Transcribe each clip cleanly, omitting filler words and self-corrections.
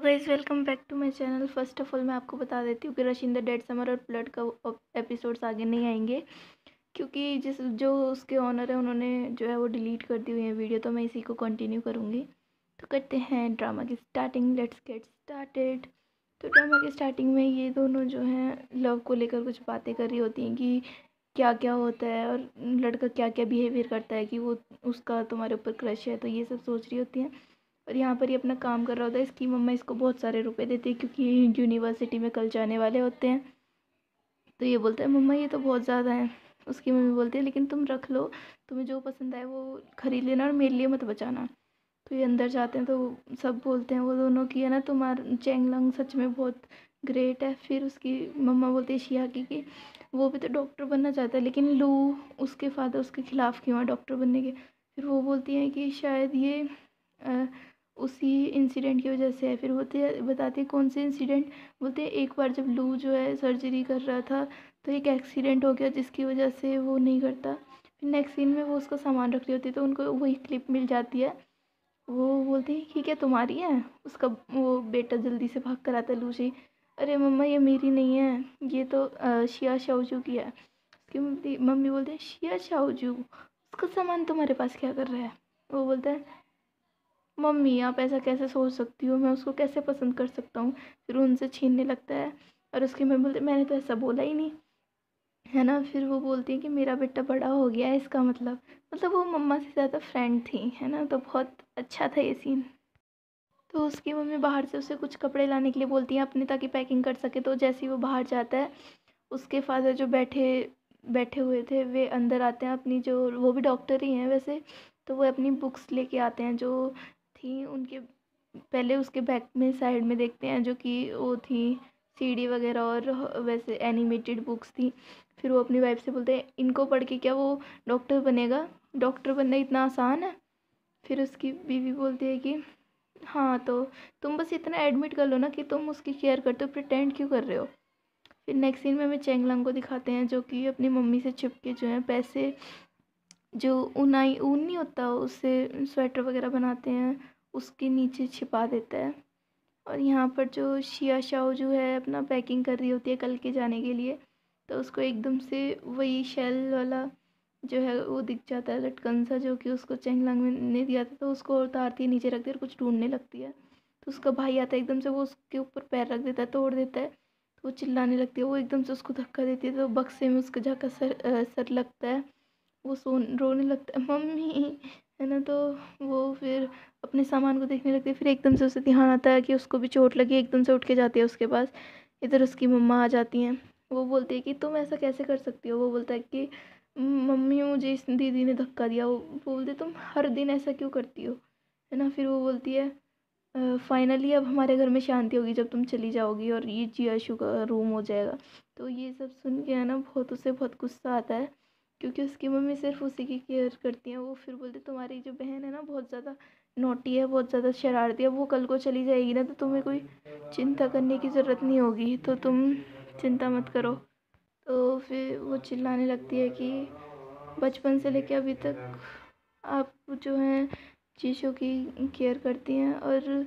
Guys, welcome back to my channel. First of all मैं आपको बता देती हूँ कि rush in the dead summer और फ्लड का एपिसोड्स आगे नहीं आएंगे, क्योंकि जो उसके ऑनर है उन्होंने जो है वो डिलीट कर दी हुई है वीडियो, तो मैं इसी को कंटिन्यू करूँगी। तो करते हैं ड्रामा की स्टार्टिंग। Let's get started. तो ड्रामा की स्टार्टिंग में ये दोनों जो हैं लव को लेकर कुछ बातें कर रही होती हैं कि क्या क्या होता है और लड़का क्या क्या बिहेवियर करता है कि वो उसका तुम्हारे ऊपर क्रश है, तो ये सब सोच रही होती हैं। और यहाँ पर ये अपना काम कर रहा होता है। इसकी मम्मा इसको बहुत सारे रुपए देती है क्योंकि यूनिवर्सिटी में कल जाने वाले होते हैं। तो ये बोलता है मम्मा ये तो बहुत ज़्यादा है। उसकी मम्मी बोलती है लेकिन तुम रख लो, तुम्हें जो पसंद आए वो खरीद लेना और मेरे लिए मत बचाना। तो ये अंदर जाते हैं तो सब बोलते हैं वो दोनों की है ना, तुम्हारा चैंगलंग सच में बहुत ग्रेट है। फिर उसकी मम्मा बोलती है शियाकी कि वो भी तो डॉक्टर बनना चाहता है, लेकिन लू उसके फादर उसके खिलाफ़ क्यों है डॉक्टर बनने के। फिर वो बोलती है कि शायद ये अ, उसी इंसिडेंट की वजह से है। फिर बताती है कौन से इंसिडेंट। बोलते हैं एक बार जब लू जो है सर्जरी कर रहा था तो एक एक्सीडेंट हो गया जिसकी वजह से वो नहीं करता। फिर नेक्स्ट सीन में वो उसका सामान रख रही होती है तो उनको वही क्लिप मिल जाती है। वो बोलती है कि क्या तुम्हारी है। उसका वो बेटा जल्दी से भाग कर आता है लूसी। अरे मम्मा ये मेरी नहीं है, ये तो शिया शाओजू की है। उसकी मम्मी बोलते हैं शिया शाओजू उसका सामान तुम्हारे पास क्या कर रहा है। वो बोलता है मम्मी आप ऐसा कैसे सोच सकती हो, मैं उसको कैसे पसंद कर सकता हूँ। फिर उनसे छीनने लगता है और उसकी मम्मी बोलती मैंने तो ऐसा बोला ही नहीं, है ना। फिर वो बोलती है कि मेरा बेटा बड़ा हो गया है इसका मतलब वो मम्मा से ज़्यादा फ्रेंड थी, है ना। तो बहुत अच्छा था ये सीन। तो उसकी मम्मी बाहर से उसे कुछ कपड़े लाने के लिए बोलती है अपने, ताकि पैकिंग कर सके। तो जैसे ही वो बाहर जाता है उसके फादर जो बैठे बैठे हुए थे वे अंदर आते हैं अपनी, जो वो भी डॉक्टर ही हैं वैसे। तो वो अपनी बुक्स लेके आते हैं जो थी उनके। पहले उसके बैक में साइड में देखते हैं जो कि वो थी सीडी वगैरह और वैसे एनिमेटेड बुक्स थी। फिर वो अपनी वाइफ से बोलते हैं इनको पढ़ के क्या वो डॉक्टर बनेगा, डॉक्टर बनना इतना आसान है। फिर उसकी बीवी बोलती है कि हाँ तो तुम बस इतना एडमिट कर लो ना कि तुम उसकी केयर करते हो, प्रिटेंड क्यों कर रहे हो। फिर नेक्स्ट सीन में हमें चेंगलंग को दिखाते हैं जो कि अपनी मम्मी से छिप के जो है पैसे, जो ऊन नहीं होता उससे स्वेटर वगैरह बनाते हैं, उसके नीचे छिपा देता है। और यहाँ पर जो शिया शाओ जो है अपना पैकिंग कर रही होती है कल के जाने के लिए, तो उसको एकदम से वही शेल वाला जो है वो दिख जाता है लटकन सा, जो कि उसको चेंगलांग ने दिया था। तो उसको उतारती है नीचे रखती है और कुछ ढूंढने लगती है। तो उसका भाई आता है एकदम से, वो उसके ऊपर पैर रख देता है, तोड़ देता है। तो वो चिल्लाने लगती है, वो एकदम से उसको धक्का देती है तो बक्से में उसका जाकर सर लगता है। वो रोने लगता है मम्मी, है ना। तो वो फिर अपने सामान को देखने लगती है। फिर एकदम से उसे ध्यान आता है कि उसको भी चोट लगी, एकदम से उठ के जाती है उसके पास। इधर उसकी मम्मा आ जाती हैं। वो बोलती है कि तुम ऐसा कैसे कर सकती हो। वो बोलता है कि मम्मी मुझे इस दीदी ने धक्का दिया। वो बोलते तुम हर दिन ऐसा क्यों करती हो, है ना। फिर वो बोलती है फाइनली अब हमारे घर में शांति होगी जब तुम चली जाओगी और ये जियाशु का रूम हो जाएगा। तो ये सब सुन के है ना बहुत उसे बहुत गुस्सा आता है, क्योंकि उसकी मम्मी सिर्फ उसी की केयर करती हैं। वो फिर बोलते तुम्हारी जो बहन है ना बहुत ज़्यादा नोटी है, बहुत ज़्यादा शरारती है, वो कल को चली जाएगी ना तो तुम्हें कोई चिंता करने की ज़रूरत नहीं होगी, तो तुम चिंता मत करो। तो फिर वो चिल्लाने लगती है कि बचपन से लेके अभी तक आप जो हैं चीज़ों की केयर करती हैं और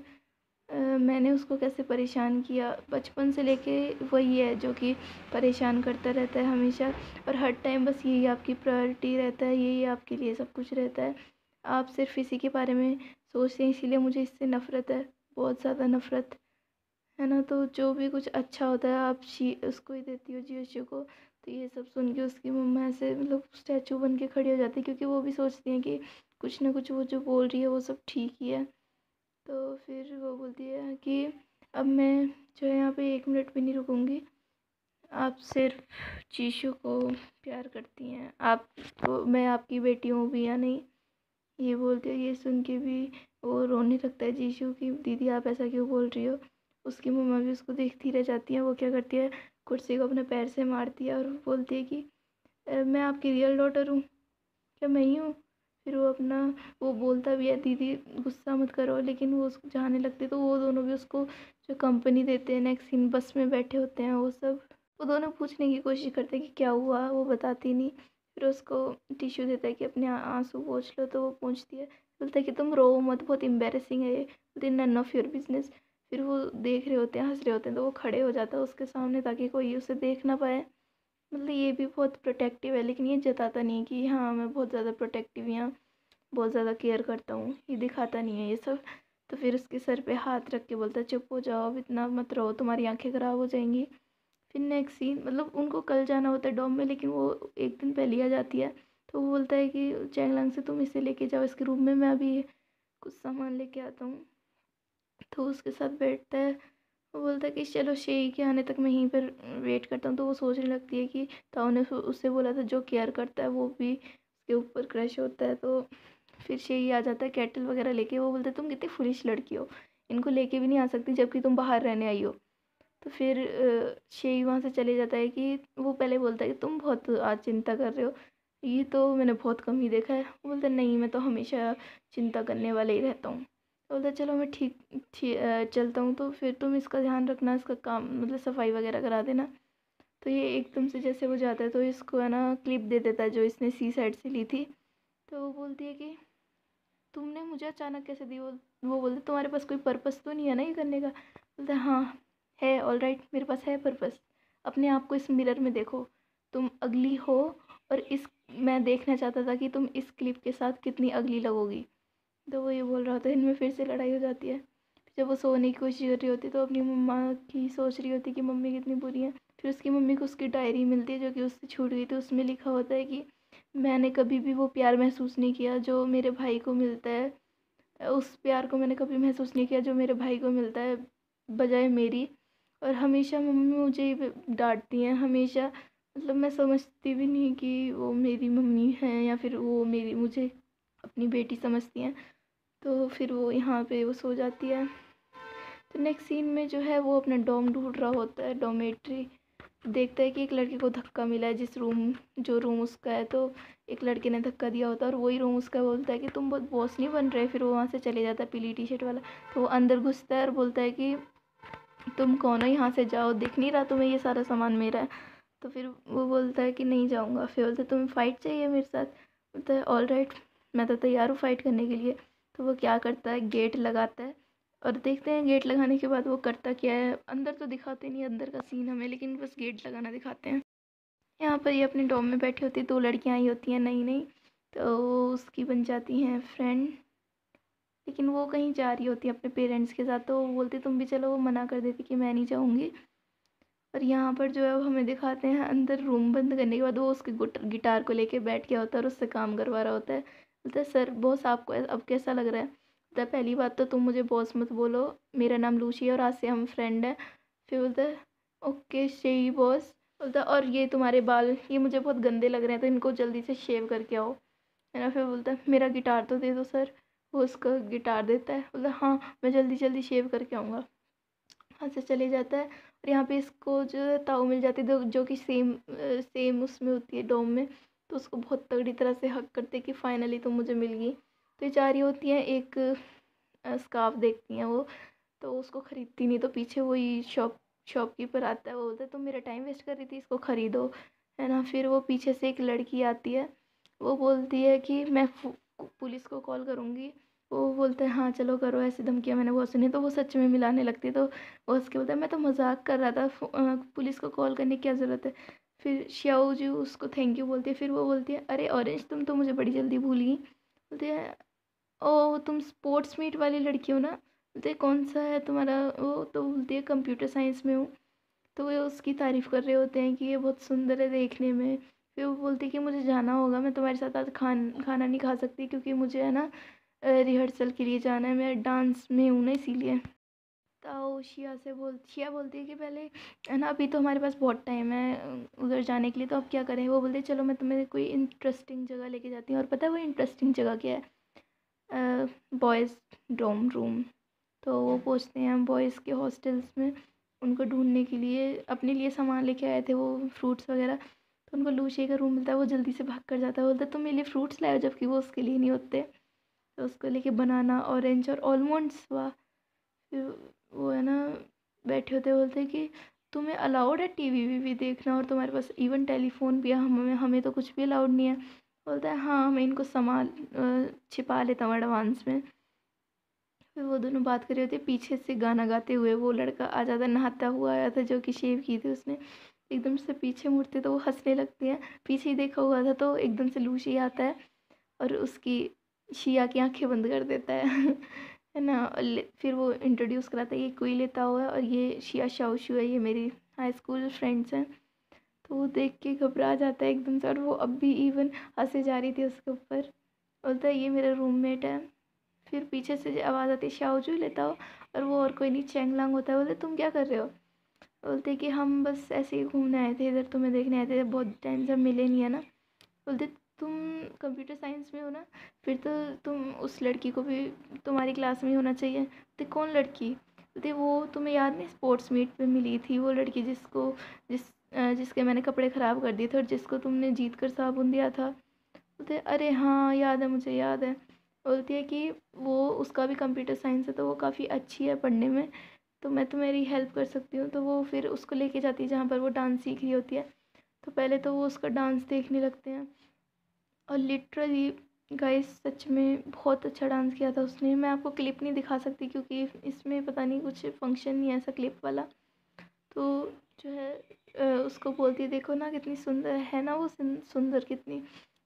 मैंने उसको कैसे परेशान किया बचपन से लेके, वही है जो कि परेशान करता रहता है हमेशा। और हर टाइम बस यही आपकी प्रायोरिटी रहता है, यही आपके लिए सब कुछ रहता है। आप सिर्फ इसी के बारे में सोचते हैं, इसीलिए मुझे इससे नफ़रत है, बहुत ज़्यादा नफ़रत, है ना। तो जो भी कुछ अच्छा होता है आप उसको ही देती हो जियोशु को। तो ये सब सुन के उसकी मम्मा ऐसे स्टैचू बन के खड़ी हो जाती है, क्योंकि वो भी सोचती हैं कि कुछ ना कुछ वो जो बोल रही है वो सब ठीक ही है। तो फिर वो बोलती है कि अब मैं जो है यहाँ पे 1 मिनट भी नहीं रुकूंगी, आप सिर्फ चीशू को प्यार करती हैं, आपको मैं आपकी बेटी हूँ भी या नहीं। ये बोलते हैं, ये सुन के भी वो रोने लगता है जीशु की दीदी आप ऐसा क्यों बोल रही हो। उसकी मम्मा भी उसको देखती रह जाती है। वो क्या करती है कुर्सी को अपने पैर से मारती है और बोलती है कि मैं आपकी रियल डॉटर हूँ, क्या मैं ही हूँ। फिर वो अपना वो बोलता भी है दीदी गुस्सा मत करो, लेकिन वो उसको जाने लगती है। तो वो दोनों भी उसको जो कंपनी देते हैं, नेक्स्ट सीन बस में बैठे होते हैं वो सब। वो दोनों पूछने की कोशिश करते हैं कि क्या हुआ, वो बताती नहीं। फिर उसको टिश्यू देता है कि अपने आंसू पोंछ लो, तो वो पोंछती है। बोलता है कि तुम रो मत, बहुत एम्बेरसिंग है ये। बोलती नन ऑफ योर बिजनेस। फिर वो देख रहे होते हैं, हंस रहे होते हैं, तो वो खड़े हो जाता है उसके सामने ताकि कोई उसे देख ना पाए। मतलब ये भी बहुत प्रोटेक्टिव है, लेकिन ये जताता नहीं है कि हाँ मैं बहुत ज़्यादा प्रोटेक्टिव या बहुत ज़्यादा केयर करता हूँ, ये दिखाता नहीं है ये सब। तो फिर उसके सर पे हाथ रख के बोलता है चुप हो जाओ, अब इतना मत रहो, तुम्हारी आंखें ख़राब हो जाएंगी। फिर नेक्स्ट सीन, मतलब उनको कल जाना होता है डॉम में, लेकिन वो एक दिन पहले ही आ जाती है। तो वो बोलता है कि चैंगलांग से तुम इसे लेके जाओ इसके रूम में, मैं अभी कुछ सामान लेके आता हूँ। तो उसके साथ बैठता है। वो बोलता है कि चलो शेई के आने तक मैं यहीं पर वेट करता हूँ। तो वो सोचने लगती है कि ताऊ ने उससे बोला था जो केयर करता है वो भी उसके ऊपर क्रश होता है। तो फिर शेई आ जाता है केटल वगैरह लेके। वो बोलता है तुम कितनी फुलिश लड़की हो, इनको लेके भी नहीं आ सकती जबकि तुम बाहर रहने आई हो। तो फिर शेई वहाँ से चले जाता है कि वो पहले बोलता है कि तुम बहुत आज चिंता कर रहे हो, ये तो मैंने बहुत कम ही देखा है। वो बोलता है नहीं, मैं तो हमेशा चिंता करने वाले ही रहता हूँ। तो बोलता है चलो मैं चलता हूँ, तो फिर तुम इसका ध्यान रखना, इसका काम मतलब सफाई वगैरह करा देना। तो ये एकदम से जैसे वो जाता है तो इसको है ना क्लिप दे देता है जो इसने सी साइड से ली थी। तो वो बोलती है कि तुमने मुझे अचानक कैसे दी। वो बोलते तुम्हारे पास कोई पर्पस तो नहीं है ना ये करने का। बोलता है हाँ है, ऑल राइट, मेरे पास है पर्पस। अपने आप को इस मिरर में देखो, तुम अगली हो, और इस मैं देखना चाहता था कि तुम इस क्लिप के साथ कितनी अगली लगोगी। तो वो ये बोल रहा होता है, इनमें फिर से लड़ाई हो जाती है। जब वो सोने की कोशिश कर रही होती तो अपनी मम्मा की सोच रही होती कि मम्मी कितनी बुरी है। फिर उसकी मम्मी को उसकी डायरी मिलती है जो कि उससे छूट गई थी। उसमें लिखा होता है कि मैंने कभी भी वो प्यार महसूस नहीं किया जो मेरे भाई को मिलता है, उस प्यार को मैंने कभी महसूस नहीं किया जो मेरे भाई को मिलता है बजाय मेरी। और हमेशा मम्मी मुझे ही डांटती हैं हमेशा, मतलब मैं समझती भी नहीं कि वो मेरी मम्मी हैं या फिर वो मेरी मुझे अपनी बेटी समझती हैं। तो फिर वो यहाँ पे वो सो जाती है। तो नेक्स्ट सीन में जो है वो अपना डॉम ढूंढ रहा होता है, डॉमेट्री। देखता है कि एक लड़के को धक्का मिला है जिस रूम जो रूम उसका है। तो एक लड़के ने धक्का दिया होता है और वही रूम उसका। बोलता है कि तुम बहुत बॉस नहीं बन रहे। फिर वो वहाँ से चले जाता है पीली टी शर्ट वाला। तो वो अंदर घुसता है और बोलता है कि तुम कौन हो, यहाँ से जाओ, दिख नहीं रहा तुम्हें ये सारा सामान मेरा है। तो फिर वो बोलता है कि नहीं जाऊँगा। फिर बोलता है तुम्हें फ़ाइट चाहिए मेरे साथ। बोलता है ऑल राइट, मैं तो तैयार हूँ फ़ाइट करने के लिए। तो वो क्या करता है, गेट लगाता है। और देखते हैं गेट लगाने के बाद वो करता क्या है। अंदर तो दिखाते नहीं अंदर का सीन हमें, लेकिन बस गेट लगाना दिखाते हैं। यहाँ पर ये अपने डॉम में बैठी होती है, 2 लड़कियाँ आई होती हैं नई नई। तो वो उसकी बन जाती हैं फ्रेंड। लेकिन वो कहीं जा रही होती है अपने पेरेंट्स के साथ। तो वो बोलती तुम भी चलो, वो मना कर देती कि मैं नहीं जाऊँगी। और यहाँ पर जो है वो हमें दिखाते हैं अंदर रूम बंद करने के बाद वो उसके गिटार को लेके बैठ गया होता है और उससे काम करवा रहा होता है। बोलता है सर बॉस आपको अब कैसा लग रहा है। बोलता है पहली बात तो तुम मुझे बॉस मत बोलो, मेरा नाम लूसी है और आज से हम फ्रेंड हैं। फिर बोलता है ओके शेही बॉस। बोलता है और ये तुम्हारे बाल ये मुझे बहुत गंदे लग रहे हैं तो इनको जल्दी से शेव करके आओ, है ना। फिर बोलता है मेरा गिटार तो दे दो सर। वो उसका गिटार देता है। बोलता है हाँ मैं जल्दी जल्दी शेव करके आऊँगा। वहाँ से चले जाता है। और यहाँ पे इसको जो है ताऊ मिल जाती है जो कि सेम उसमें होती है डोम में। तो उसको बहुत तगड़ी तरह से हक करते हैं कि फाइनली तुम मुझे मिल गई। तो ये जा रही होती हैं, एक स्कार्फ देखती हैं वो। तो उसको ख़रीदती नहीं। तो पीछे वही शॉपकीपर आता है। वो बोलता है तुम मेरा टाइम वेस्ट कर रही थी, इसको ख़रीदो, है ना। फिर वो पीछे से एक लड़की आती है। वो बोलती है कि मैं पुलिस को कॉल करूँगी। वो बोलते हैं हाँ चलो करो, ऐसी धमकियाँ मैंने बहुत सुनी। तो वो सच में मिलाने लगती है। तो वो उसके बोलता है मैं तो मजाक कर रहा था, पुलिस को कॉल करने की क्या ज़रूरत है। फिर श्याओ जी उसको थैंक यू बोलती है। फिर वो बोलती है अरे ऑरेंज तुम तो मुझे बड़ी जल्दी भूल गई। बोलती है ओ तुम स्पोर्ट्स मीट वाली लड़की हो ना। बोलते कौन सा है तुम्हारा वो। तो बोलती है कंप्यूटर साइंस में हूँ। तो वो उसकी तारीफ़ कर रहे होते हैं कि ये बहुत सुंदर है देखने में। फिर वो बोलती है कि मुझे जाना होगा, मैं तुम्हारे साथ आज खाना नहीं खा सकती क्योंकि मुझे है ना रिहर्सल के लिए जाना है, मैं डांस में हूँ ना इसीलिए। तो शिया बोलती है कि पहले है ना अभी तो हमारे पास बहुत टाइम है उधर जाने के लिए, तो अब क्या करें। वो बोलते हैं चलो मैं तुम्हें कोई इंटरेस्टिंग जगह लेके जाती हूँ। और पता है वो इंटरेस्टिंग जगह क्या है, बॉयज़ डॉर्म रूम। तो वो पहुँचते हैं बॉयज़ के हॉस्टल्स में उनको ढूंढने के लिए। अपने लिए सामान लेके आए थे वो फ्रूट्स वगैरह। तो उनको लूशी का रूम मिलता है। वो जल्दी से भाग कर जाता है। बोलता है तुम मेरे लिए फ्रूट्स लाए हो, जबकि वो उसके लिए नहीं होते। तो उसको लेके बनाना ऑरेंज और ऑलमंड्स हुआ। फिर वो है ना बैठे होते बोलते हैं कि तुम्हें अलाउड है टीवी वीवी देखना और तुम्हारे पास इवन टेलीफोन भी है, हमें हमें तो कुछ भी अलाउड नहीं है। बोलता है हाँ मैं इनको छिपा लेता हूँ एडवांस में। फिर वो दोनों बात कर रहे होते, पीछे से गाना गाते हुए वो लड़का आ जाता, नहाता हुआ आया था जो कि शेव की थी उसने। एकदम से पीछे मुड़ते तो वो हंसने लगती है, पीछे ही देखा हुआ था तो एकदम से लूशी आता है और उसकी शिया की आंखें बंद कर देता है है ना। और फिर वो इंट्रोड्यूस कराता है, ये कोई लेता हुआ है और ये शिया शाओशू है, ये मेरी हाई स्कूल फ्रेंड्स हैं। तो वो देख के घबरा जाता है एकदम से, और वो अब भी इवन हंसे जा रही थी उसके ऊपर। बोलता है ये मेरा रूममेट है। फिर पीछे से आवाज़ आती है शाओजू लेता हो, और वो और कोई नहीं चैंगलांग होता है। बोलते तुम क्या कर रहे हो? बोलते कि हम बस ऐसे ही घूमने आए थे इधर, तुम्हें देखने आए थे, बहुत टाइम से मिले नहीं है ना। बोलते तुम कंप्यूटर साइंस में हो ना, फिर तो तुम उस लड़की को भी तुम्हारी क्लास में ही होना चाहिए। बोलते कौन लड़की? बोलते वो तुम्हें याद नहीं, स्पोर्ट्स मीट पे मिली थी वो लड़की जिसके मैंने कपड़े ख़राब कर दिए थे और जिसको तुमने जीत कर साबुन दिया था। बोलते अरे हाँ याद है, मुझे याद है। बोलती है कि वो उसका भी कंप्यूटर साइंस है तो वो काफ़ी अच्छी है पढ़ने में, तो मैं तुम्हारी हेल्प कर सकती हूँ। तो वो फिर उसको लेके जाती है जहाँ पर वो डांस सीख रही होती है। तो पहले तो वो उसका डांस देखने लगते हैं, और लिटरली गाइस सच में बहुत अच्छा डांस किया था उसने। मैं आपको क्लिप नहीं दिखा सकती क्योंकि इसमें पता नहीं कुछ फंक्शन नहीं है ऐसा क्लिप वाला। तो जो है उसको बोलती है देखो ना कितनी सुंदर है ना वो, सुंदर कितनी।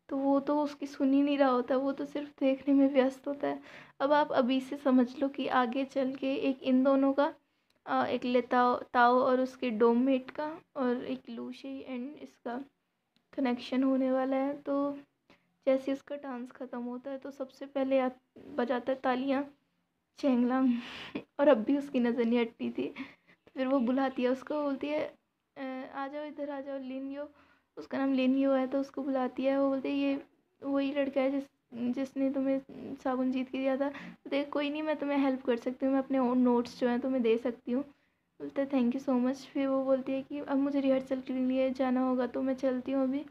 तो वो तो उसकी सुन ही नहीं रहा होता, वो तो सिर्फ देखने में व्यस्त होता है। अब आप अभी से समझ लो कि आगे चल के एक इन दोनों का एक लेताओ ताओ और उसके डोममेट का, और एक लूशी एंड इसका कनेक्शन होने वाला है। तो जैसे उसका डांस ख़त्म होता है तो सबसे पहले बजाता है तालियां चेंगलांग और अब भी उसकी नज़र नहीं हटती थी। फिर वो बुलाती है उसको, बोलती है आ जाओ इधर आ जाओ लिनयो, उसका नाम लिनयो है। तो उसको बुलाती है, वो बोलती है ये वही लड़का है जिसने तुम्हें साबुन जीत के दिया था। बोलते कोई नहीं, मैं तुम्हें हेल्प कर सकती हूँ, मैं अपने ओन नोट्स जो हैं तुम्हें दे सकती हूँ। बोलते है थैंक यू सो मच। फिर वो बोलती है कि अब मुझे रिहर्सल के लिए जाना होगा तो मैं चलती हूँ अभी।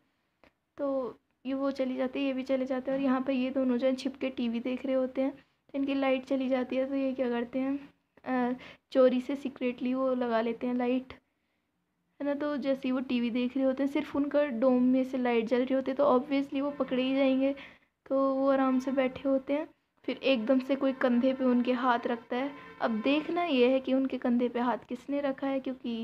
तो ये वो चली जाती है, ये भी चले जाते हैं, और यहाँ पर ये दोनों जो है छिप के टीवी देख रहे होते हैं। तो इनकी लाइट चली जाती है तो ये क्या करते हैं, चोरी से सीक्रेटली वो लगा लेते हैं लाइट, है ना। तो जैसे ही वो टीवी देख रहे होते हैं, सिर्फ उनका डोम में से लाइट जल रही होती है तो ऑब्वियसली वो पकड़े ही जाएंगे। तो वो आराम से बैठे होते हैं। फिर एकदम से कोई कंधे पे उनके हाथ रखता है। अब देखना ये है कि उनके कंधे पे हाथ किसने रखा है, क्योंकि